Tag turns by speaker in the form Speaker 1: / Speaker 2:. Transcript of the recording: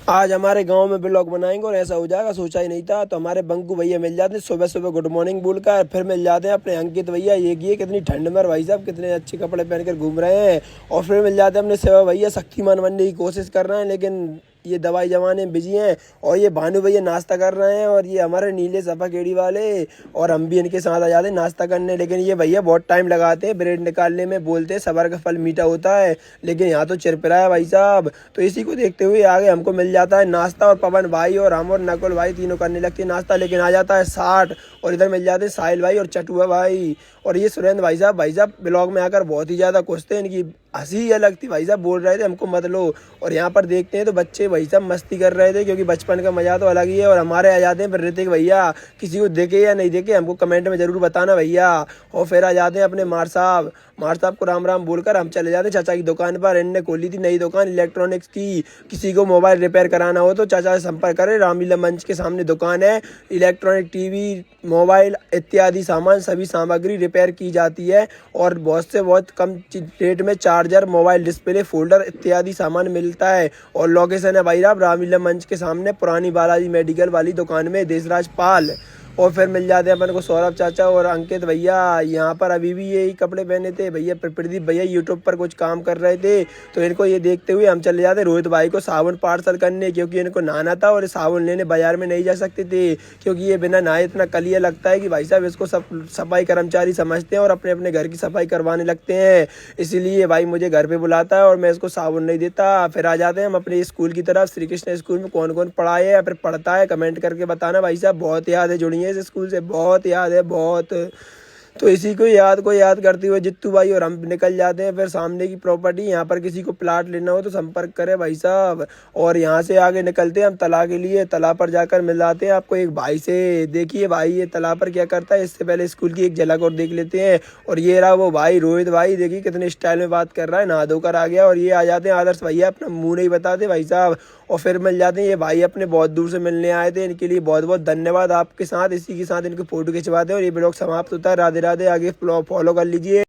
Speaker 1: आज हमारे गांव में ब्लॉग बनाएंगे और ऐसा हो जाएगा, सोचा ही नहीं था। तो हमारे बंकू भैया मिल जाते हैं सुबह सुबह गुड मॉर्निंग बोलकर, फिर मिल जाते हैं अपने अंकित भैया, ये कितनी ठंड में भाई साहब कितने अच्छे कपड़े पहनकर घूम रहे हैं। और फिर मिल जाते हैं अपने सेवा भैया, शक्तिमान बनने की कोशिश कर रहे हैं लेकिन ये दवाई जमाने में बिजी हैं। और ये भानु भैया नाश्ता कर रहे हैं, और ये हमारे नीले सफाकेड़ी वाले, और हम भी इनके साथ आ जाते हैं नाश्ता करने। लेकिन ये भैया बहुत टाइम लगाते हैं ब्रेड निकालने में, बोलते हैं सबर का फल मीठा होता है, लेकिन यहाँ तो चिरपिरा है भाई साहब। तो इसी को देखते हुए आगे हमको मिल जाता है नाश्ता, और पवन भाई और हम और नकुल भाई तीनों करने लगते हैं नाश्ता, लेकिन आ जाता है 60। और इधर मिल जाते हैं साहिल भाई और चटुआ भाई, और ये सुरेंद्र भाई साहब ब्लॉग में आकर बहुत ही ज़्यादा खुश थे। इनकी हंसी ही अलग थी भाई साहब, बोल रहे थे हमको मत लो। और यहाँ पर देखते हैं तो बच्चे भाई साहब मस्ती कर रहे थे, क्योंकि बचपन का मजा तो अलग ही है। और हमारे आ जाते हैं फिर ऋतिक भैया, किसी को देखे या नहीं देखे हमको कमेंट में जरूर बताना भैया। और फिर आ जाते हैं अपने मार साहब को राम राम बोलकर हम चले जाते हैं चाचा की दुकान पर। इनने खोली थी नई दुकान इलेक्ट्रॉनिक्स की, किसी को मोबाइल रिपेयर कराना हो तो चाचा से संपर्क करें। रामलीला मंच के सामने दुकान है, इलेक्ट्रॉनिक टीवी मोबाइल इत्यादि सामान सभी सामग्री रिपेयर की जाती है, और बहुत से बहुत कम रेट में चार्जर मोबाइल डिस्प्ले फोल्डर इत्यादि सामान मिलता है। और लोकेशन है भाई साहब रामलीला मंच के सामने पुरानी बालाजी मेडिकल वाली दुकान में, देशराज पाल। और फिर मिल जाते हैं अपन को सौरभ चाचा और अंकित भैया, यहाँ पर अभी भी यही कपड़े पहने थे भैया। प्रदीप भैया यूट्यूब पर कुछ काम कर रहे थे, तो इनको ये देखते हुए हम चले जाते रोहित भाई को साबुन पार्सल करने, क्योंकि इनको नहाना था और साबुन लेने बाजार में नहीं जा सकते थे, क्योंकि ये बिना नहाए इतना कलिया लगता है कि भाई साहब इसको सब सफाई कर्मचारी समझते हैं और अपने अपने घर की सफाई करवाने लगते हैं। इसीलिए भाई मुझे घर पे बुलाता है और मैं इसको साबुन नहीं देता। फिर आ जाते हैं हम अपने स्कूल की तरफ। श्री कृष्ण स्कूल में कौन कौन पढ़ा है या फिर पढ़ता है कमेंट करके बताना भाई साहब, बहुत याद है जुड़ी इस स्कूल से, बहुत याद है बहुत। तो इसी को याद करते हुए जित्तू भाई और हम निकल जाते हैं फिर सामने की प्रॉपर्टी। यहाँ पर किसी को प्लाट लेना हो तो संपर्क करें भाई साहब। और यहाँ से आगे निकलते हैं हम तला के लिए। तला पर जाकर मिलाते हैं आपको एक भाई से। देखिए भाई ये तला पर क्या करता है, इससे पहले स्कूल की एक झलक और देख लेते हैं। और ये रहा वो भाई रोहित भाई, देखिए कितने स्टाइल में बात कर रहा है, नहा धोकर आ गया। और ये आ जाते हैं आदर्श भैया, अपना मुंह नहीं बताते भाई साहब। और फिर मिल जाते हैं ये भाई, अपने बहुत दूर से मिलने आए थे, इनके लिए बहुत बहुत धन्यवाद आपके साथ। इसी के साथ इनके फोटो खिंचवाते हैं और ये ब्लॉग समाप्त होता है। राधे राधे, आगे फॉलो कर लीजिए।